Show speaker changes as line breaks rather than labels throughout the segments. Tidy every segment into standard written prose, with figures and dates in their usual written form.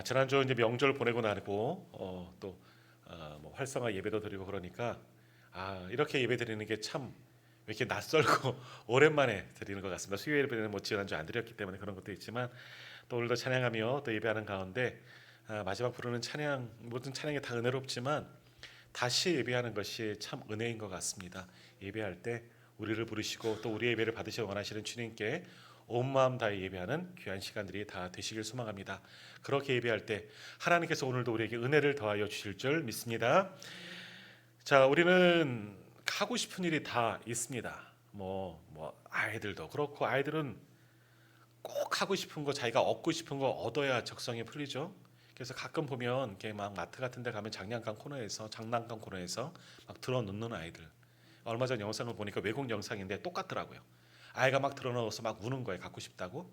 지난주 이제 명절 보내고 나고 뭐 활성화 예배도 드리고 그러니까 이렇게 예배 드리는 게 참 왜 이렇게 낯설고 오랜만에 드리는 것 같습니다. 수요 예배는 뭐 지난주 안 드렸기 때문에 그런 것도 있지만 또 오늘도 찬양하며 또 예배하는 가운데 마지막 부르는 찬양, 모든 찬양이 다 은혜롭지만 다시 예배하는 것이 참 은혜인 것 같습니다. 예배할 때 우리를 부르시고 또 우리의 예배를 받으시길 원하시는 주님께 온 마음 다해 예배하는 귀한 시간들이 다 되시길 소망합니다. 그렇게 예배할 때 하나님께서 오늘도 우리에게 은혜를 더하여 주실 줄 믿습니다. 자, 우리는 하고 싶은 일이 다 있습니다. 아이들도 그렇고 아이들은 꼭 하고 싶은 거, 자기가 얻고 싶은 거 얻어야 적성이 풀리죠. 그래서 가끔 보면 이렇게 막 마트 같은 데 가면 장난감 코너에서 막 들어놓는 아이들. 얼마 전 영상을 보니까 외국 영상인데 똑같더라고요. 아이가 막 들어넣어서 막 우는 거예요. 갖고 싶다고.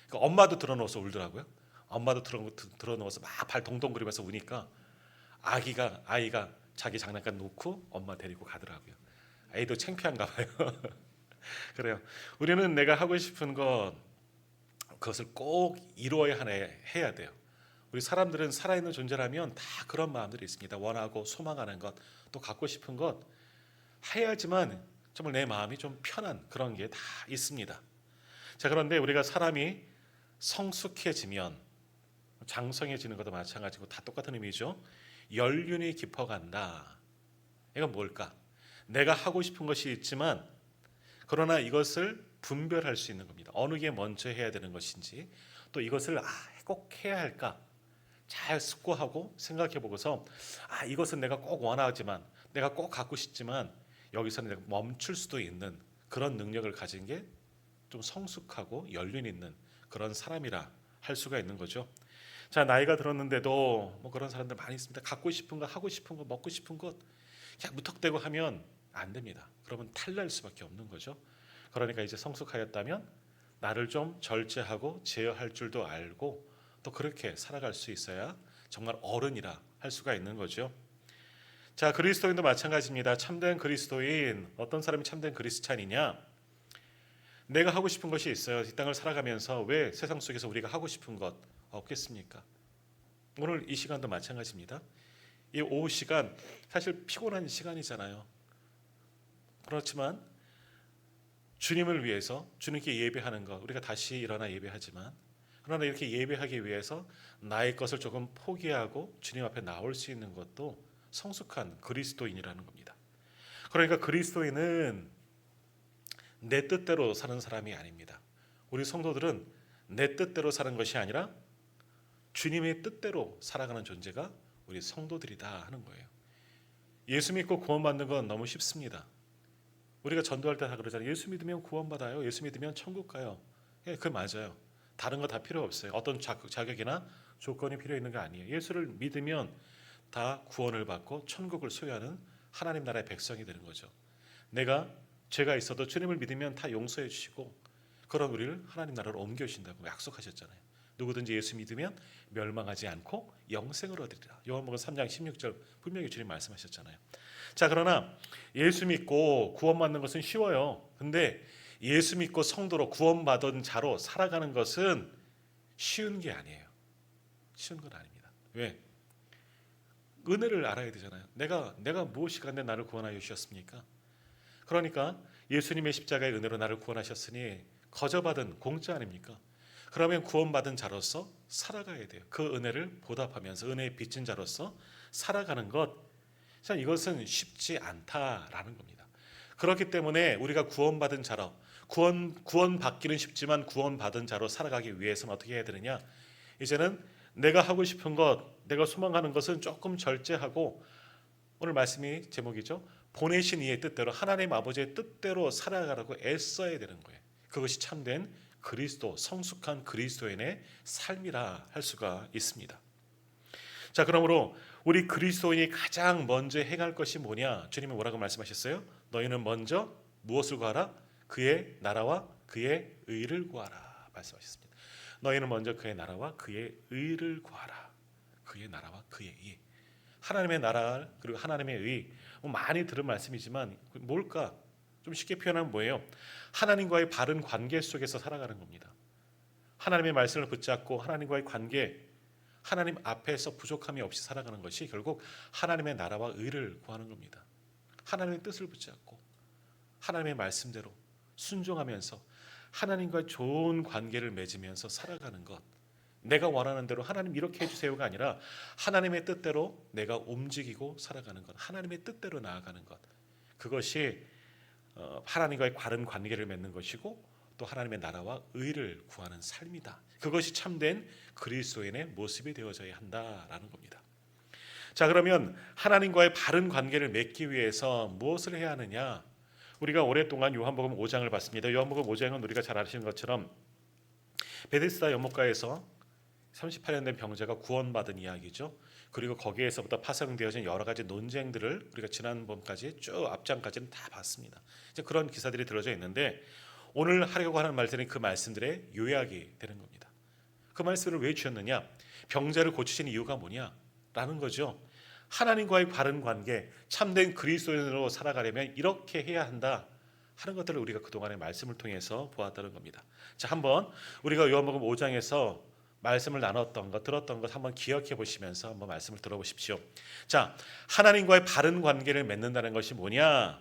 그러니까 엄마도 들어넣어서 울더라고요. 엄마도 들어넣어서 막 발 동동 그리면서 우니까 아이가 자기 장난감 놓고 엄마 데리고 가더라고요. 아이도 창피한가 봐요. 그래요. 우리는 내가 하고 싶은 것 그것을 꼭 이루어야 해야 돼요. 우리 사람들은 살아있는 존재라면 다 그런 마음들이 있습니다. 원하고 소망하는 것, 또 갖고 싶은 것 해야지만 정말 내 마음이 좀 편한 그런 게 다 있습니다. 자, 그런데 우리가 사람이 성숙해지면 장성해지는 것도 마찬가지고 다 똑같은 의미죠. 연륜이 깊어간다. 이건 뭘까? 내가 하고 싶은 것이 있지만 그러나 이것을 분별할 수 있는 겁니다. 어느 게 먼저 해야 되는 것인지, 또 이것을 꼭 해야 할까? 잘 숙고하고 생각해 보고서 이것은 내가 꼭 원하지만, 내가 꼭 갖고 싶지만 여기서는 내가 멈출 수도 있는 그런 능력을 가진 게 좀 성숙하고 연륜 있는 그런 사람이라 할 수가 있는 거죠. 자, 나이가 들었는데도 뭐 그런 사람들 많이 있습니다. 갖고 싶은 거, 하고 싶은 거, 먹고 싶은 것 그냥 무턱대고 하면 안 됩니다. 그러면 탈날 수밖에 없는 거죠. 그러니까 이제 성숙하였다면 나를 좀 절제하고 제어할 줄도 알고 또 그렇게 살아갈 수 있어야 정말 어른이라 할 수가 있는 거죠. 자, 그리스도인도 마찬가지입니다. 참된 그리스도인, 어떤 사람이 참된 그리스찬이냐? 내가 하고 싶은 것이 있어요. 이 땅을 살아가면서 왜 세상 속에서 우리가 하고 싶은 것 없겠습니까? 오늘 이 시간도 마찬가지입니다. 이 오후 시간 사실 피곤한 시간이잖아요. 그렇지만 주님을 위해서 주님께 예배하는 것, 우리가 다시 일어나 예배하지만 그러나 이렇게 예배하기 위해서 나의 것을 조금 포기하고 주님 앞에 나올 수 있는 것도 성숙한 그리스도인이라는 겁니다. 그러니까 그리스도인은 내 뜻대로 사는 사람이 아닙니다. 우리 성도들은 내 뜻대로 사는 것이 아니라 주님의 뜻대로 살아가는 존재가 우리 성도들이다 하는 거예요. 예수 믿고 구원받는 건 너무 쉽습니다. 우리가 전도할 때 다 그러잖아요. 예수 믿으면 구원받아요. 예수 믿으면 천국 가요. 그 맞아요. 다른 거 다 필요 없어요. 어떤 자격이나 조건이 필요 있는 거 아니에요. 예수를 믿으면 다 구원을 받고 천국을 소유하는 하나님 나라의 백성이 되는 거죠. 내가 죄가 있어도 주님을 믿으면 다 용서해 주시고 그런 우리를 하나님 나라로 옮겨주신다고 약속하셨잖아요. 누구든지 예수 믿으면 멸망하지 않고 영생을 얻으리라. 요한복음 3장 16절 분명히 주님 말씀하셨잖아요. 자, 그러나 예수 믿고 구원받는 것은 쉬워요. 근데 예수 믿고 성도로 구원받은 자로 살아가는 것은 쉬운 게 아니에요. 쉬운 건 아닙니다. 왜? 은혜를 알아야 되잖아요. 내가 무엇이 간데 나를 구원하여 주셨습니까? 그러니까 예수님의 십자가의 은혜로 나를 구원하셨으니 거저받은 공짜 아닙니까? 그러면 구원받은 자로서 살아가야 돼요. 그 은혜를 보답하면서 은혜의 빚진 자로서 살아가는 것, 자, 이것은 쉽지 않다라는 겁니다. 그렇기 때문에 우리가 구원받은 자로 구원받기는 쉽지만 구원받은 자로 살아가기 위해서는 어떻게 해야 되느냐? 이제는 내가 하고 싶은 것, 내가 소망하는 것은 조금 절제하고 오늘 말씀이 제목이죠. 보내신 이의 뜻대로 하나님 아버지의 뜻대로 살아가라고 애써야 되는 거예요. 그것이 참된 그리스도, 성숙한 그리스도인의 삶이라 할 수가 있습니다. 자, 그러므로 우리 그리스도인이 가장 먼저 행할 것이 뭐냐? 주님이 뭐라고 말씀하셨어요? 너희는 먼저 무엇을 구하라? 그의 나라와 그의 의를 구하라 말씀하셨습니다. 너희는 먼저 그의 나라와 그의 의를 구하라. 그의 나라와 그의 의. 하나님의 나라 그리고 하나님의 의, 많이 들은 말씀이지만 뭘까? 좀 쉽게 표현하면 뭐예요? 하나님과의 바른 관계 속에서 살아가는 겁니다. 하나님의 말씀을 붙잡고 하나님과의 관계, 하나님 앞에서 부족함이 없이 살아가는 것이 결국 하나님의 나라와 의를 구하는 겁니다. 하나님의 뜻을 붙잡고 하나님의 말씀대로 순종하면서 하나님과 좋은 관계를 맺으면서 살아가는 것. 내가 원하는 대로 하나님 이렇게 해주세요가 아니라 하나님의 뜻대로 내가 움직이고 살아가는 것. 하나님의 뜻대로 나아가는 것. 그것이 하나님과의 바른 관계를 맺는 것이고 또 하나님의 나라와 의를 구하는 삶이다. 그것이 참된 그리스도인의 모습이 되어져야 한다라는 겁니다. 자, 그러면 하나님과의 바른 관계를 맺기 위해서 무엇을 해야 하느냐? 우리가 오랫동안 요한복음 5장을 봤습니다. 요한복음 5장은 우리가 잘 아시는 것처럼 베데스다 연못가에서 38년 된 병자가 구원받은 이야기죠. 그리고 거기에서부터 파생되어진 여러 가지 논쟁들을 우리가 지난번까지 쭉 앞장까지는 다 봤습니다. 이제 그런 기사들이 들어져 있는데 오늘 하려고 하는 말들은 그 말씀들의 요약이 되는 겁니다. 그 말씀을 왜 주셨느냐? 병자를 고치신 이유가 뭐냐라는 거죠. 하나님과의 바른 관계, 참된 그리스도인으로 살아가려면 이렇게 해야 한다 하는 것들을 우리가 그동안의 말씀을 통해서 보았다는 겁니다. 자, 한번 우리가 요한복음 5장에서 말씀을 나눴던 것, 들었던 것 한번 기억해 보시면서 한번 말씀을 들어보십시오. 자, 하나님과의 바른 관계를 맺는다는 것이 뭐냐?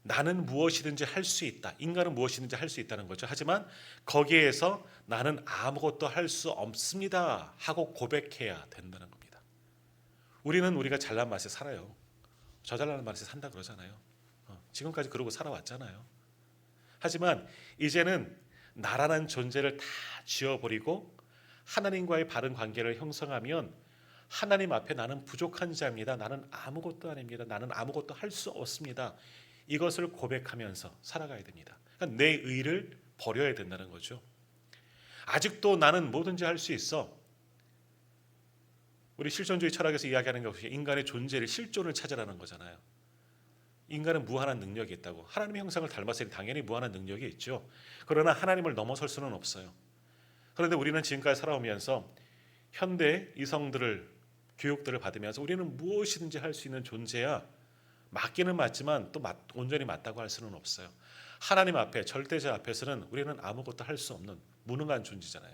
나는 무엇이든지 할 수 있다. 인간은 무엇이든지 할 수 있다는 거죠. 하지만 거기에서 나는 아무것도 할 수 없습니다 하고 고백해야 된다는 겁니다. 우리는 우리가 잘난 맛에 살아요. 저 잘난 맛에 산다 그러잖아요. 지금까지 그러고 살아왔잖아요. 하지만 이제는 나라는 존재를 다 지워버리고 하나님과의 바른 관계를 형성하면 하나님 앞에 나는 부족한 자입니다. 나는 아무것도 아닙니다. 나는 아무것도 할 수 없습니다. 이것을 고백하면서 살아가야 됩니다. 그러니까 내 의를 버려야 된다는 거죠. 아직도 나는 뭐든지 할 수 있어. 우리 실존주의 철학에서 이야기하는 것이 인간의 존재를 실존을 찾으라는 거잖아요. 인간은 무한한 능력이 있다고. 하나님의 형상을 닮았으니 당연히 무한한 능력이 있죠. 그러나 하나님을 넘어설 수는 없어요. 그런데 우리는 지금까지 살아오면서 현대 이성들을 교육들을 받으면서 우리는 무엇이든지 할 수 있는 존재야. 맞기는 맞지만 또 온전히 맞다고 할 수는 없어요. 하나님 앞에 절대자 앞에서는 우리는 아무것도 할 수 없는 무능한 존재잖아요.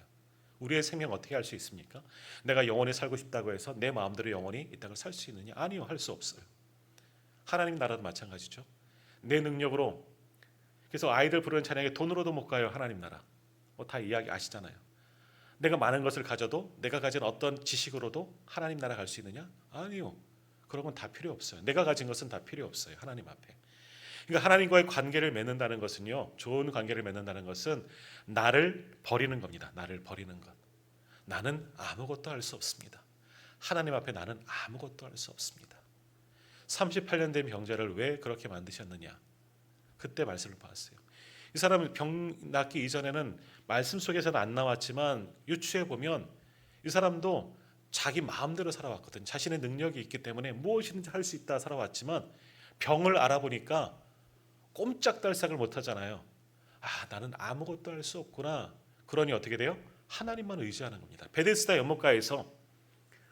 우리의 생명 어떻게 할 수 있습니까? 내가 영원히 살고 싶다고 해서 내 마음대로 영원히 이 땅을 살 수 있느냐? 아니요, 할 수 없어요. 하나님 나라도 마찬가지죠. 내 능력으로. 그래서 아이들 부르는 찬양에 돈으로도 못 가요. 하나님 나라. 다 이야기 아시잖아요. 내가 많은 것을 가져도 내가 가진 어떤 지식으로도 하나님 나라 갈 수 있느냐? 아니요. 그런 건 다 필요 없어요. 내가 가진 것은 다 필요 없어요. 하나님 앞에. 그러니까 하나님과의 관계를 맺는다는 것은요. 좋은 관계를 맺는다는 것은 나를 버리는 겁니다. 나를 버리는 것. 나는 아무것도 할 수 없습니다. 하나님 앞에 나는 아무것도 할 수 없습니다. 38년 된 병자를 왜 그렇게 만드셨느냐? 그때 말씀을 봤어요. 이 사람은 병 낫기 이전에는 말씀 속에서는 안 나왔지만 유추해 보면 이 사람도 자기 마음대로 살아왔거든. 자신의 능력이 있기 때문에 무엇이든지 할 수 있다 살아왔지만 병을 알아보니까 꼼짝달싹을 못 하잖아요. 나는 아무것도 할 수 없구나. 그러니 어떻게 돼요? 하나님만 의지하는 겁니다. 베데스다 연못가에서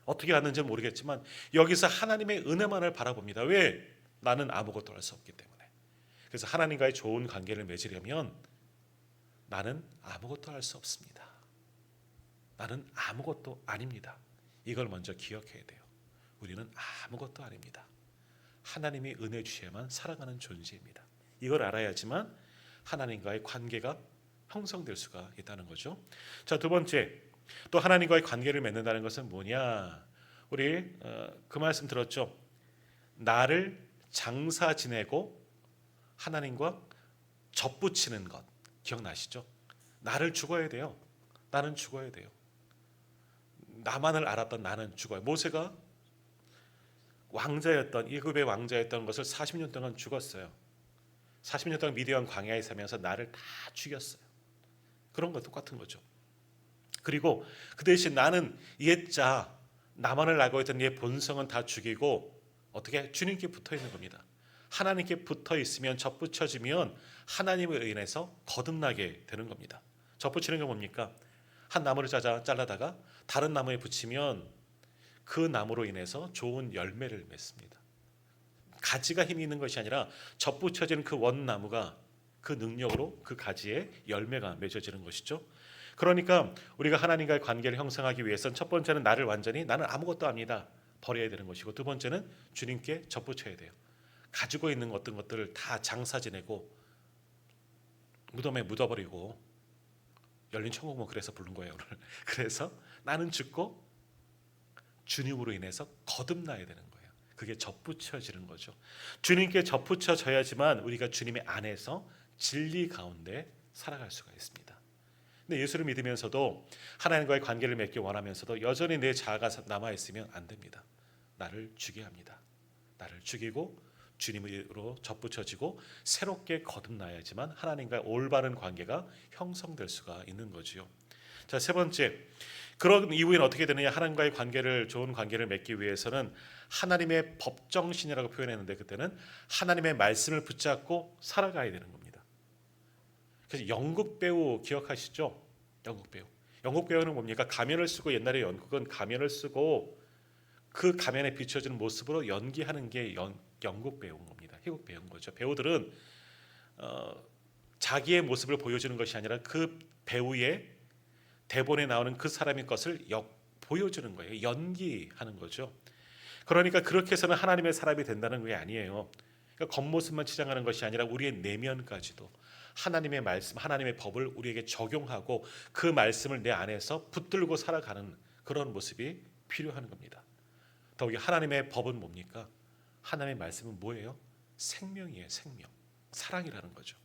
어떻게 갔는지 모르겠지만 여기서 하나님의 은혜만을 바라봅니다. 왜? 나는 아무것도 할 수 없기 때문에. 그래서 하나님과의 좋은 관계를 맺으려면 나는 아무것도 할 수 없습니다. 나는 아무것도 아닙니다. 이걸 먼저 기억해야 돼요. 우리는 아무것도 아닙니다. 하나님이 은혜 주셔야만 살아가는 존재입니다. 이걸 알아야지만 하나님과의 관계가 형성될 수가 있다는 거죠. 자, 두 번째, 또 하나님과의 관계를 맺는다는 것은 뭐냐? 우리 그 말씀 들었죠. 나를 장사 지내고 하나님과 접붙이는 것 기억나시죠? 나를 죽어야 돼요. 나는 죽어야 돼요. 나만을 알았던 나는 죽어요. 모세가 왕자였던 이굽의 왕자였던 것을 40년 동안 죽었어요. 40년 동안 미디안 광야에 살면서 나를 다 죽였어요. 그런 거 똑같은 거죠. 그리고 그 대신 나는 옛자 나만을 알고 있던 옛 본성은 다 죽이고 어떻게 주님께 붙어 있는 겁니다. 하나님께 붙어 있으면 접붙여지면 하나님을 인해서 거듭나게 되는 겁니다. 접붙이는 게 뭡니까? 한 나무를 잘라다가 다른 나무에 붙이면 그 나무로 인해서 좋은 열매를 맺습니다. 가지가 힘이 있는 것이 아니라 접붙여지는 그 원나무가 그 능력으로 그 가지에 열매가 맺어지는 것이죠. 그러니까 우리가 하나님과의 관계를 형성하기 위해서는 첫 번째는 나를 완전히 나는 아무것도 아니다 버려야 되는 것이고, 두 번째는 주님께 접붙여야 돼요. 가지고 있는 어떤 것들을 다 장사 지내고 무덤에 묻어버리고, 열린 천국문 그래서 부른 거예요 오늘. 그래서 나는 죽고 주님으로 인해서 거듭나야 되는 거예요. 그게 접붙여지는 거죠. 주님께 접붙여져야지만 우리가 주님의 안에서 진리 가운데 살아갈 수가 있습니다. 근데 예수를 믿으면서도 하나님과의 관계를 맺기 원하면서도 여전히 내 자아가 남아있으면 안 됩니다. 나를 죽여야 합니다. 나를 죽이고 주님으로 접붙여지고 새롭게 거듭나야지만 하나님과의 올바른 관계가 형성될 수가 있는 거지요. 자, 세 번째, 그런 이후에는 어떻게 되느냐? 하나님과의 관계를, 좋은 관계를 맺기 위해서는 하나님의 법정신이라고 표현했는데, 그때는 하나님의 말씀을 붙잡고 살아가야 되는 겁니다. 그래서 연극 배우 기억하시죠? 연극 배우. 연극 배우는 뭡니까? 가면을 쓰고, 옛날에 연극은 가면을 쓰고 그 가면에 비춰지는 모습으로 연기하는 게 연극 배우인 겁니다. 희극 배우인 거죠. 배우들은 자기의 모습을 보여주는 것이 아니라 그 배우의 대본에 나오는 그 사람의 것을 보여주는 거예요. 연기하는 거죠. 그러니까 그렇게 해서는 하나님의 사람이 된다는 게 아니에요. 그러니까 겉모습만 치장하는 것이 아니라 우리의 내면까지도 하나님의 말씀, 하나님의 법을 우리에게 적용하고 그 말씀을 내 안에서 붙들고 살아가는 그런 모습이 필요한 겁니다. 더욱이 하나님의 법은 뭡니까? 하나님의 말씀은 뭐예요? 생명이에요. 생명. 사랑이라는 거죠.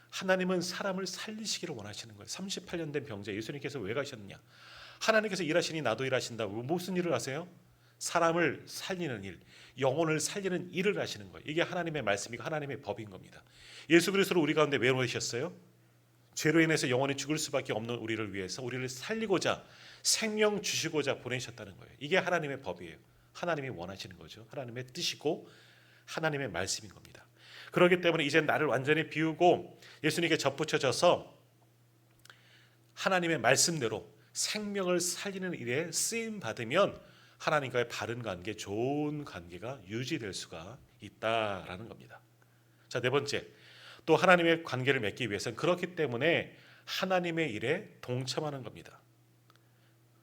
하나님은 사람을 살리시기를 원하시는 거예요. 38년 된 병자 예수님께서 왜 가셨느냐? 하나님께서 일하시니 나도 일하신다. 무슨 일을 하세요? 사람을 살리는 일, 영혼을 살리는 일을 하시는 거예요. 이게 하나님의 말씀이고 하나님의 법인 겁니다. 예수 그리스도를 우리 가운데 왜 오셨어요? 죄로 인해서 영원히 죽을 수밖에 없는 우리를 위해서 우리를 살리고자 생명 주시고자 보내셨다는 거예요. 이게 하나님의 법이에요. 하나님이 원하시는 거죠. 하나님의 뜻이고 하나님의 말씀인 겁니다. 그렇기 때문에 이제 나를 완전히 비우고 예수님께 접붙여져서 하나님의 말씀대로 생명을 살리는 일에 쓰임 받으면 하나님과의 바른 관계, 좋은 관계가 유지될 수가 있다라는 겁니다. 자, 네 번째, 또 하나님의 관계를 맺기 위해서는 그렇기 때문에 하나님의 일에 동참하는 겁니다.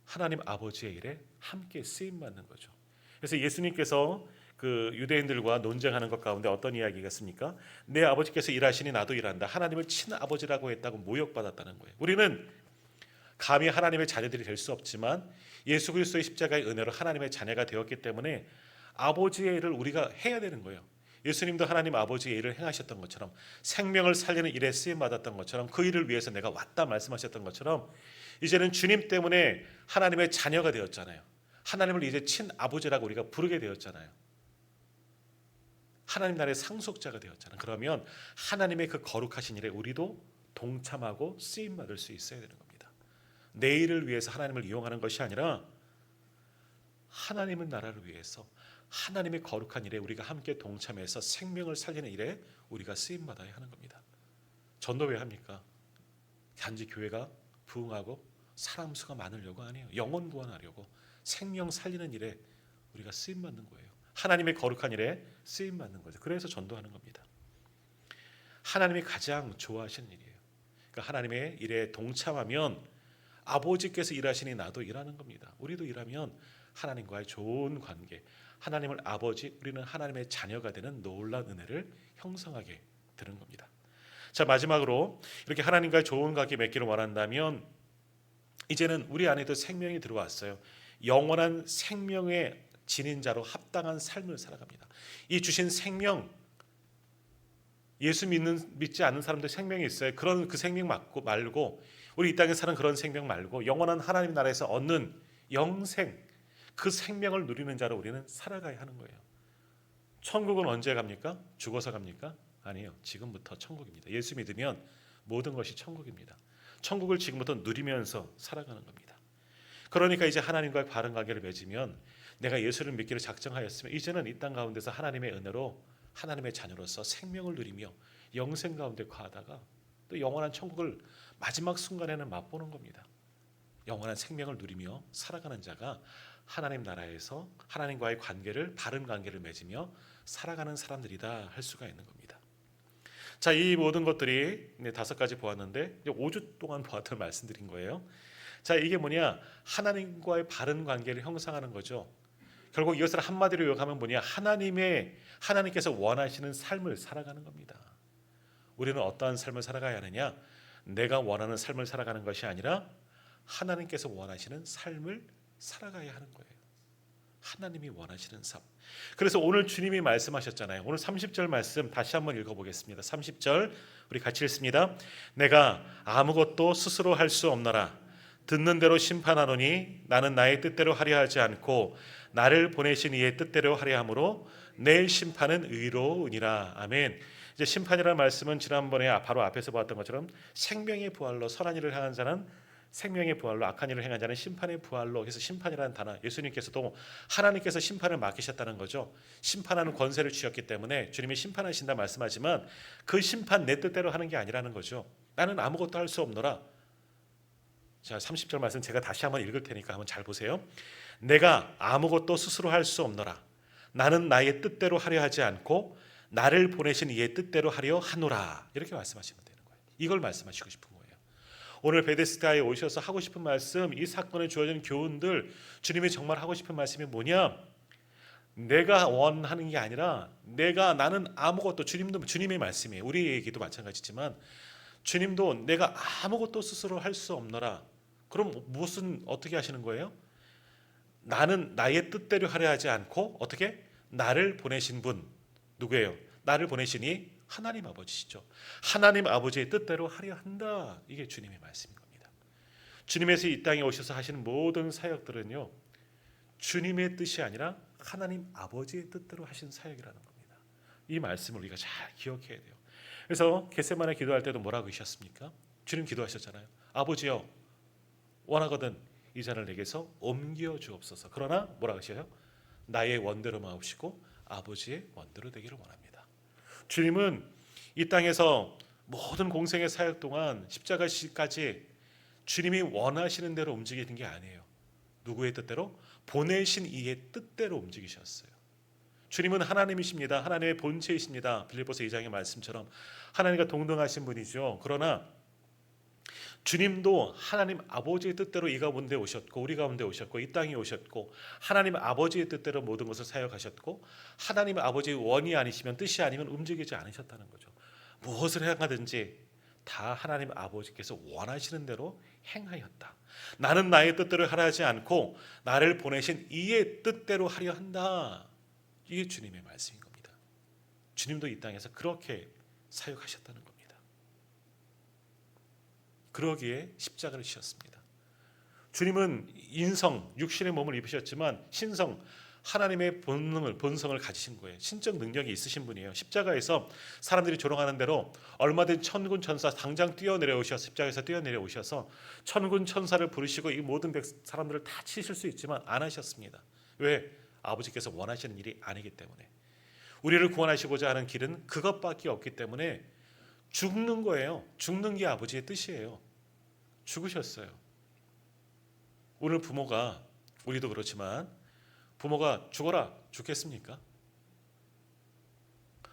하나님 아버지의 일에 함께 쓰임 받는 거죠. 그래서 예수님께서 그 유대인들과 논쟁하는 것 가운데 어떤 이야기가 있습니까? 내 아버지께서 일하시니 나도 일한다. 하나님을 친아버지라고 했다고 모욕받았다는 거예요. 우리는 감히 하나님의 자녀들이 될 수 없지만 예수 그리스도의 십자가의 은혜로 하나님의 자녀가 되었기 때문에 아버지의 일을 우리가 해야 되는 거예요. 예수님도 하나님 아버지의 일을 행하셨던 것처럼, 생명을 살리는 일에 쓰임 받았던 것처럼, 그 일을 위해서 내가 왔다 말씀하셨던 것처럼, 이제는 주님 때문에 하나님의 자녀가 되었잖아요. 하나님을 이제 친아버지라고 우리가 부르게 되었잖아요. 하나님 나라의 상속자가 되었잖아요. 그러면 하나님의 그 거룩하신 일에 우리도 동참하고 쓰임 받을 수 있어야 되는 겁니다. 내 일을 위해서 하나님을 이용하는 것이 아니라 하나님의 나라를 위해서 하나님의 거룩한 일에 우리가 함께 동참해서 생명을 살리는 일에 우리가 쓰임 받아야 하는 겁니다. 전도 왜 합니까? 단지 교회가 부흥하고 사람 수가 많으려고 아니에요. 영혼 구원하려고 생명 살리는 일에 우리가 쓰임 받는 거예요. 하나님의 거룩한 일에 쓰임 받는 거죠. 그래서 전도하는 겁니다. 하나님이 가장 좋아하시는 일이에요. 그러니까 하나님의 일에 동참하면 아버지께서 일하시니 나도 일하는 겁니다. 우리도 일하면 하나님과의 좋은 관계, 하나님을 아버지, 우리는 하나님의 자녀가 되는 놀라운 은혜를 형성하게 되는 겁니다. 자, 마지막으로 이렇게 하나님과의 좋은 관계 맺기를 원한다면 이제는 우리 안에도 생명이 들어왔어요. 영원한 생명의 지닌자로 합당한 삶을 살아갑니다. 이 주신 생명, 예수 믿지 않는 사람들 생명이 있어요. 그런 그 생명 말고 우리 이 땅에 사는 그런 생명 말고 영원한 하나님 나라에서 얻는 영생, 그 생명을 누리는 자로 우리는 살아가야 하는 거예요. 천국은 언제 갑니까? 죽어서 갑니까? 아니에요. 지금부터 천국입니다. 예수 믿으면 모든 것이 천국입니다. 천국을 지금부터 누리면서 살아가는 겁니다. 그러니까 이제 하나님과의 바른 관계를 맺으면 내가 예수를 믿기를 작정하였으면 이제는 이 땅 가운데서 하나님의 은혜로 하나님의 자녀로서 생명을 누리며 영생 가운데 거하다가 또 영원한 천국을 마지막 순간에는 맛보는 겁니다. 영원한 생명을 누리며 살아가는 자가 하나님 나라에서 하나님과의 관계를, 바른 관계를 맺으며 살아가는 사람들이다 할 수가 있는 겁니다. 자, 이 모든 것들이 5가지 보았는데 이제 5주 동안 보았던 말씀드린 거예요. 자, 이게 뭐냐? 하나님과의 바른 관계를 형성하는 거죠. 결국 이것을 한마디로 요약하면 뭐냐? 하나님께서 원하시는 삶을 살아가는 겁니다. 우리는 어떠한 삶을 살아가야 하느냐? 내가 원하는 삶을 살아가는 것이 아니라 하나님께서 원하시는 삶을 살아가야 하는 거예요. 하나님이 원하시는 삶. 그래서 오늘 주님이 말씀하셨잖아요. 오늘 30절 말씀 다시 한번 읽어보겠습니다. 30절 우리 같이 읽습니다. 내가 아무것도 스스로 할 수 없노라. 듣는 대로 심판하노니 나는 나의 뜻대로 하려 하지 않고 나를 보내신 이의 뜻대로 하려 함으로 내 심판은 의로우니라. 아멘. 이제 심판이라는 말씀은 지난번에 바로 앞에서 보았던 것처럼 생명의 부활로 선한 일을 행한 자는 생명의 부활로 악한 일을 행한 자는 심판의 부활로. 그래서 심판이라는 단어, 예수님께서도 하나님께서 심판을 맡기셨다는 거죠. 심판하는 권세를 주셨기 때문에 주님이 심판하신다 말씀하지만 그 심판 내 뜻대로 하는 게 아니라는 거죠. 나는 아무것도 할 수 없노라. 자, 30절 말씀 제가 다시 한번 읽을 테니까 한번 잘 보세요. 내가 아무것도 스스로 할 수 없노라. 나는 나의 뜻대로 하려 하지 않고 나를 보내신 이의 뜻대로 하려 하노라. 이렇게 말씀하시면 되는 거예요. 이걸 말씀하시고 싶은 거예요. 오늘 베데스다에 오셔서 하고 싶은 말씀, 이 사건에 주어진 교훈들, 주님이 정말 하고 싶은 말씀이 뭐냐? 내가 원하는 게 아니라 나는 아무것도, 주님의 말씀이에요. 우리 얘기도 마찬가지지만 주님도 내가 아무것도 스스로 할 수 없노라. 그럼 어떻게 하시는 거예요? 나는 나의 뜻대로 하려 하지 않고 어떻게? 나를 보내신 분 누구예요? 나를 보내시니 하나님 아버지시죠. 하나님 아버지의 뜻대로 하려 한다. 이게 주님의 말씀인 겁니다. 주님께서 이 땅에 오셔서 하시는 모든 사역들은요, 주님의 뜻이 아니라 하나님 아버지의 뜻대로 하신 사역이라는 겁니다. 이 말씀을 우리가 잘 기억해야 돼요. 그래서 겟세마네 기도할 때도 뭐라고 하셨습니까? 주님 기도하셨잖아요. 아버지여, 원하거든 이 잔을 내게서 옮겨 주옵소서. 그러나 뭐라고 하셔요? 나의 원대로 마옵시고 아버지의 원대로 되기를 원합니다. 주님은 이 땅에서 모든 공생의 사역 동안 십자가시까지 주님이 원하시는 대로 움직이는 게 아니에요. 누구의 뜻대로? 보내신 이의 뜻대로 움직이셨어요. 주님은 하나님이십니다. 하나님의 본체이십니다. 빌립보서 2장의 말씀처럼 하나님과 동등하신 분이죠. 그러나 주님도 하나님 아버지의 뜻대로 이 가운데 오셨고 우리 가운데 오셨고 이 땅에 오셨고 하나님 아버지의 뜻대로 모든 것을 사역하셨고 하나님 아버지의 원이 아니시면 뜻이 아니면 움직이지 않으셨다는 거죠. 무엇을 행하든지 다 하나님 아버지께서 원하시는 대로 행하였다. 나는 나의 뜻대로 하려 하지 않고 나를 보내신 이의 뜻대로 하려 한다. 이게 주님의 말씀인 겁니다. 주님도 이 땅에서 그렇게 사역하셨다는 겁니다. 그러기에 십자가를 지셨습니다. 주님은 인성, 육신의 몸을 입으셨지만 신성, 하나님의 본성을 가지신 거예요. 신적 능력이 있으신 분이에요. 십자가에서 사람들이 조롱하는 대로 얼마든 천군 천사 당장 십자가에서 뛰어내려 오셔서 천군 천사를 부르시고 이 모든 사람들을 다 치실 수 있지만 안 하셨습니다. 왜? 아버지께서 원하시는 일이 아니기 때문에. 우리를 구원하시고자 하는 길은 그것밖에 없기 때문에 죽는 거예요. 죽는 게 아버지의 뜻이에요. 죽으셨어요. 오늘 부모가, 우리도 그렇지만 부모가 죽어라 죽겠습니까?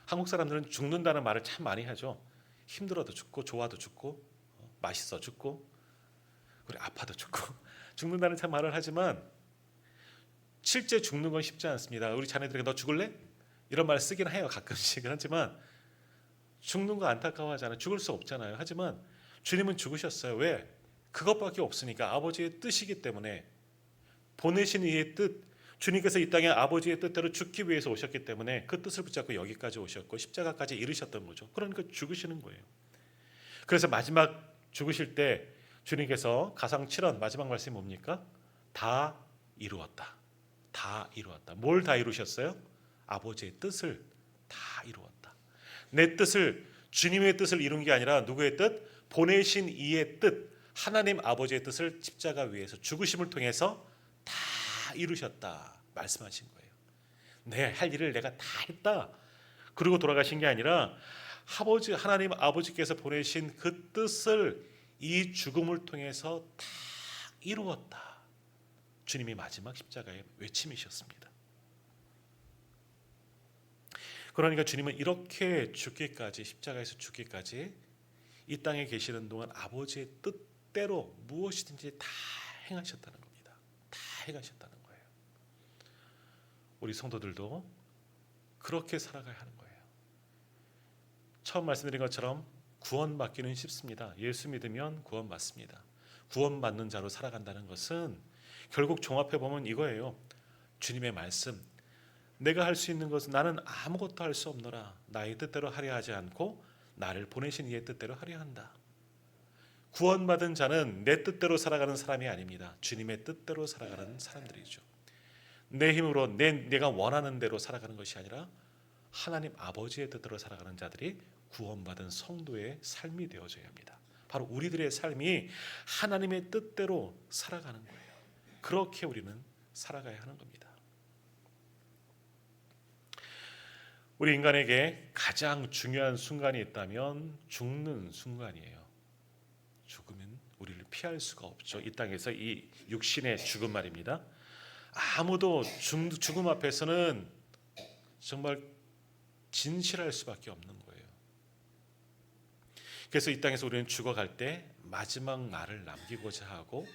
한국 사람들은 죽는다는 말을 참 많이 하죠. 힘들어도 죽고 좋아도 죽고 맛있어 죽고 그래 아파도 죽고 죽는다는 참 말을 하지만 실제 죽는 건 쉽지 않습니다. 우리 자녀들에게 너 죽을래? 이런 말 쓰긴 해요. 가끔씩은 하지만 죽는 거 안타까워하잖아요. 죽을 수 없잖아요. 하지만 주님은 죽으셨어요. 왜? 그것밖에 없으니까. 아버지의 뜻이기 때문에. 보내신 이의 뜻, 주님께서 이 땅에 아버지의 뜻대로 죽기 위해서 오셨기 때문에 그 뜻을 붙잡고 여기까지 오셨고 십자가까지 이르셨던 거죠. 그러니까 죽으시는 거예요. 그래서 마지막 죽으실 때 주님께서 가상 7원 마지막 말씀이 뭡니까? 다 이루었다. 다 이루었다. 뭘 다 이루셨어요? 아버지의 뜻을 다 이루었다. 내 뜻을, 주님의 뜻을 이룬 게 아니라 누구의 뜻? 보내신 이의 뜻, 하나님 아버지의 뜻을 십자가 위에서 죽으심을 통해서 다 이루셨다 말씀하신 거예요. 내 할 일을 내가 다 했다. 그리고 돌아가신 게 아니라 하나님 아버지께서 보내신 그 뜻을 이 죽음을 통해서 다 이루었다. 주님이 마지막 십자가의 외침이셨습니다. 그러니까 주님은 이렇게 죽기까지, 십자가에서 죽기까지 이 땅에 계시는 동안 아버지의 뜻대로 무엇이든지 다 행하셨다는 겁니다. 다 행하셨다는 거예요. 우리 성도들도 그렇게 살아가야 하는 거예요. 처음 말씀드린 것처럼 구원받기는 쉽습니다. 예수 믿으면 구원받습니다. 구원받는 자로 살아간다는 것은 결국 종합해 보면 이거예요. 주님의 말씀, 내가 할 수 있는 것은 나는 아무것도 할 수 없노라. 나의 뜻대로 하려 하지 않고 나를 보내신 이의 뜻대로 하려 한다. 구원받은 자는 내 뜻대로 살아가는 사람이 아닙니다. 주님의 뜻대로 살아가는 사람들이죠. 내 힘으로 내가 원하는 대로 살아가는 것이 아니라 하나님 아버지의 뜻대로 살아가는 자들이 구원받은 성도의 삶이 되어져야 합니다. 바로 우리들의 삶이 하나님의 뜻대로 살아가는 거예요. 그렇게 우리는 살아가야 하는 겁니다. 우리 인간에게 가장 중요한 순간이 있다면 죽는 순간이에요. 죽으면 우리를 피할 수가 없죠. 이 땅에서 이 육신의 죽음 말입니다. 아무도 죽음 앞에서는 정말 진실할 수밖에 없는 거예요. 그래서 이 땅에서 우리는 죽어갈 때 마지막 말을 남기고자 하고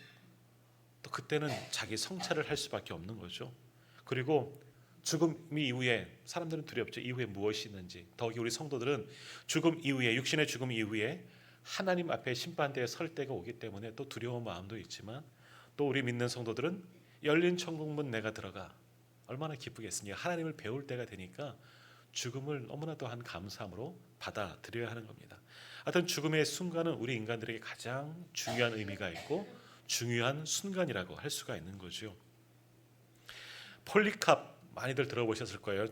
또 그때는 자기 성찰을 할 수밖에 없는 거죠. 그리고 죽음 이후에 사람들은 두렵죠. 이후에 무엇이 있는지. 더욱이 우리 성도들은 죽음 이후에, 육신의 죽음 이후에 하나님 앞에 심판대에 설 때가 오기 때문에 또 두려운 마음도 있지만 또 우리 믿는 성도들은 열린 천국문 내가 들어가 얼마나 기쁘겠습니까? 하나님을 배울 때가 되니까 죽음을 너무나도 한 감사함으로 받아들여야 하는 겁니다. 하여튼 죽음의 순간은 우리 인간들에게 가장 중요한 의미가 있고 중요한 순간이라고 할 수가 있는 거죠. 폴리캅 많이들 들어보셨을 거예요.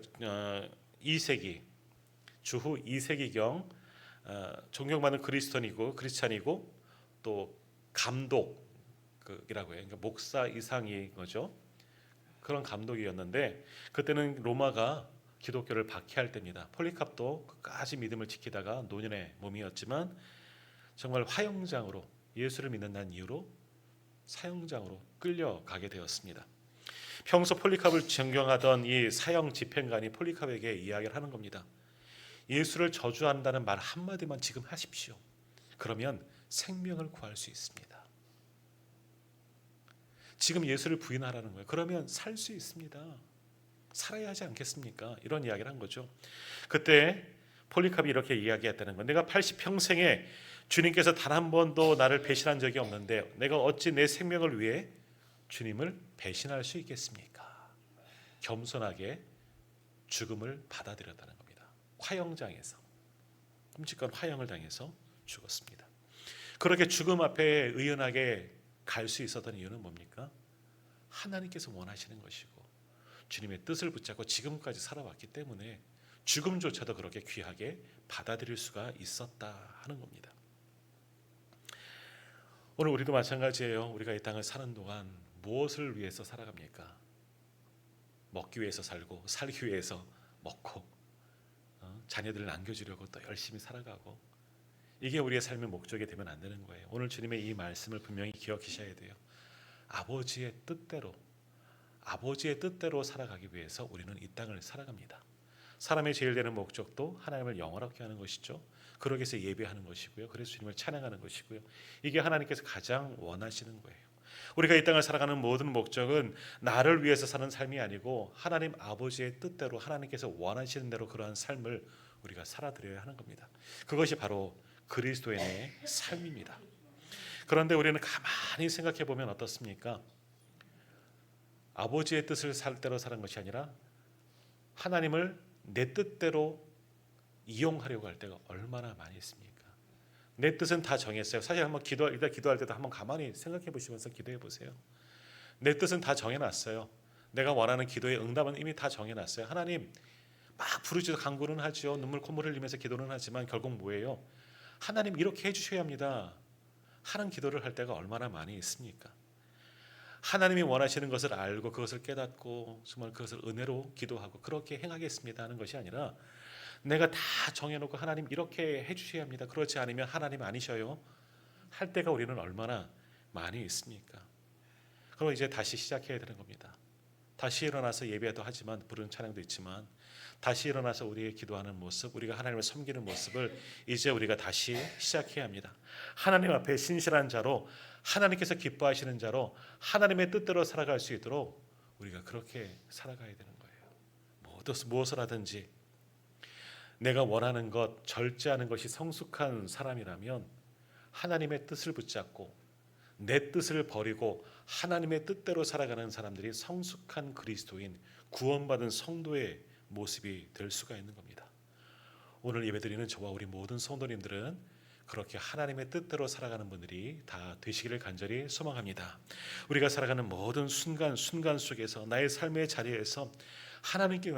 2세기 주후 2세기경 존경받는 크리스찬이고 또 감독이라고 해요. 그러니까 목사 이상인 거죠. 그런 감독이었는데 그때는 로마가 기독교를 박해할 때입니다. 폴리캅도 끝까지 믿음을 지키다가 노년의 몸이었지만 정말 화형장으로 예수를 믿는다는 이유로 사형장으로 끌려가게 되었습니다. 평소 폴리캅을 존경하던 이 사형 집행관이 폴리캅에게 이야기를 하는 겁니다. 예수를 저주한다는 말 한마디만 지금 하십시오. 그러면 생명을 구할 수 있습니다. 지금 예수를 부인하라는 거예요. 그러면 살 수 있습니다. 살아야 하지 않겠습니까? 이런 이야기를 한 거죠. 그때 폴리캅이 이렇게 이야기했다는 건 내가 80평생에 주님께서 단 한 번도 나를 배신한 적이 없는데 내가 어찌 내 생명을 위해 주님을 배신할 수 있겠습니까? 겸손하게 죽음을 받아들였다는 겁니다. 화형장에서 끔찍한 화형을 당해서 죽었습니다. 그렇게 죽음 앞에 의연하게 갈 수 있었던 이유는 뭡니까? 하나님께서 원하시는 것이고 주님의 뜻을 붙잡고 지금까지 살아왔기 때문에 죽음조차도 그렇게 귀하게 받아들일 수가 있었다 하는 겁니다. 오늘 우리도 마찬가지예요. 우리가 이 땅을 사는 동안 무엇을 위해서 살아갑니까? 먹기 위해서 살고 살기 위해서 먹고 자녀들을 남겨주려고 또 열심히 살아가고 이게 우리의 삶의 목적이 되면 안 되는 거예요. 오늘 주님의 이 말씀을 분명히 기억하셔야 돼요. 아버지의 뜻대로 살아가기 위해서 우리는 이 땅을 살아갑니다. 사람의 제일 되는 목적도 하나님을 영원하게 하는 것이죠. 그러기 위해서 예배하는 것이고요. 그래서 주님을 찬양하는 것이고요. 이게 하나님께서 가장 원하시는 거예요. 우리가 이 땅을 살아가는 모든 목적은 나를 위해서 사는 삶이 아니고 하나님 아버지의 뜻대로 하나님께서 원하시는 대로 그러한 삶을 우리가 살아드려야 하는 겁니다. 그것이 바로 그리스도인의 삶입니다. 그런데 우리는 가만히 생각해 보면 어떻습니까? 아버지의 뜻을 살 대로 사는 것이 아니라 하나님을 내 뜻대로 이용하려고 할 때가 얼마나 많이 있습니까? 내 뜻은 다 정했어요. 사실 한번 기도할 때도 한번 가만히 생각해 보시면서 기도해 보세요. 내 뜻은 다 정해놨어요. 내가 원하는 기도의 응답은 이미 다 정해놨어요. 하나님 막 부르짖어 간구는 하죠. 눈물 콧물 흘리면서 기도는 하지만 결국 뭐예요? 하나님 이렇게 해주셔야 합니다. 하는 기도를 할 때가 얼마나 많이 있습니까? 하나님이 원하시는 것을 알고 그것을 깨닫고 정말 그것을 은혜로 기도하고 그렇게 행하겠습니다 하는 것이 아니라 내가 다 정해놓고 하나님 이렇게 해주셔야 합니다. 그렇지 않으면 하나님 아니셔요 할 때가 우리는 얼마나 많이 있습니까? 그럼 이제 다시 시작해야 되는 겁니다. 다시 일어나서 예배도 하지만 부르는 찬양도 있지만 다시 일어나서 우리의 기도하는 모습, 우리가 하나님을 섬기는 모습을 이제 우리가 다시 시작해야 합니다. 하나님 앞에 신실한 자로, 하나님께서 기뻐하시는 자로 하나님의 뜻대로 살아갈 수 있도록 우리가 그렇게 살아가야 되는 거예요. 무엇을 하든지 내가 원하는 것, 절제하는 것이 성숙한 사람이라면 하나님의 뜻을 붙잡고 내 뜻을 버리고 하나님의 뜻대로 살아가는 사람들이 성숙한 그리스도인, 구원받은 성도의 모습이 될 수가 있는 겁니다. 오늘 예배드리는 저와 우리 모든 성도님들은 그렇게 하나님의 뜻대로 살아가는 분들이 다 되시기를 간절히 소망합니다. 우리가 살아가는 모든 순간 속에서 나의 삶의 자리에서 하나님께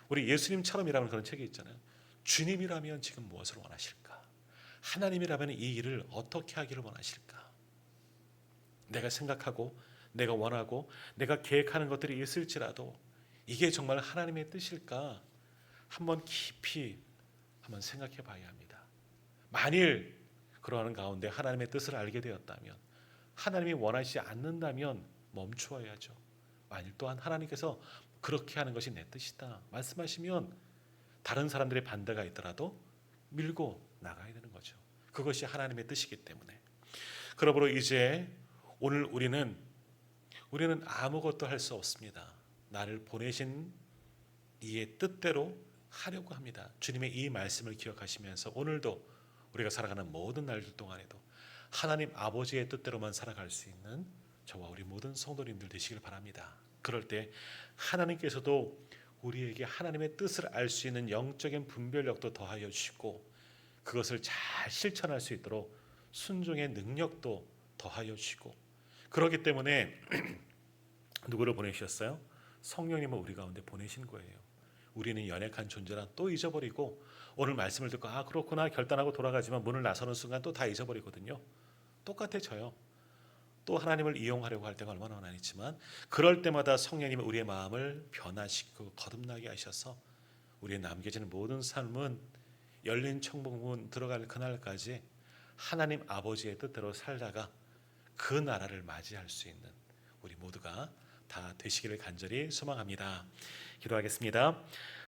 우리 예수님처럼이라는 그런 책이 있잖아요. 주님이라면 지금 무엇을 원하실까? 하나님이라면 이 일을 어떻게 하기를 원하실까? 내가 생각하고 내가 원하고 내가 계획하는 것들이 있을지라도 이게 정말 하나님의 뜻일까? 한번 깊이 한번 생각해 봐야 합니다. 만일 그러한 가운데 하나님의 뜻을 알게 되었다면, 하나님이 원하시지 않는다면 멈추어야죠. 만일 또한 하나님께서 그렇게 하는 것이 내 뜻이다 말씀하시면 다른 사람들의 반대가 있더라도 밀고 나가야 되는 거죠. 그것이 하나님의 뜻이기 때문에. 그러므로 이제 오늘 우리는 아무것도 할 수 없습니다. 나를 보내신 이의 뜻대로 하려고 합니다. 주님의 이 말씀을 기억하시면서 오늘도 우리가 살아가는 모든 날들 동안에도 하나님 아버지의 뜻대로만 살아갈 수 있는 저와 우리 모든 성도님들 되시길 바랍니다. 그럴 때 하나님께서도 우리에게 하나님의 뜻을 알 수 있는 영적인 분별력도 더하여 주시고 그것을 잘 실천할 수 있도록 순종의 능력도 더하여 주시고, 그렇기 때문에 누구를 보내주셨어요? 성령님을 우리 가운데 보내신 거예요. 우리는 연약한 존재라 또 잊어버리고 오늘 말씀을 듣고 그렇구나 결단하고 돌아가지만 문을 나서는 순간 또 다 잊어버리거든요. 똑같아져요. 또 하나님을 이용하려고 할 때가 얼마나 많았지만 그럴 때마다 성령님이 우리의 마음을 변화시키고 거듭나게 하셔서 우리의 남겨지는 모든 삶은 열린 천국문 들어갈 그날까지 하나님 아버지의 뜻대로 살다가 그 나라를 맞이할 수 있는 우리 모두가 다 되시기를 간절히 소망합니다. 기도하겠습니다.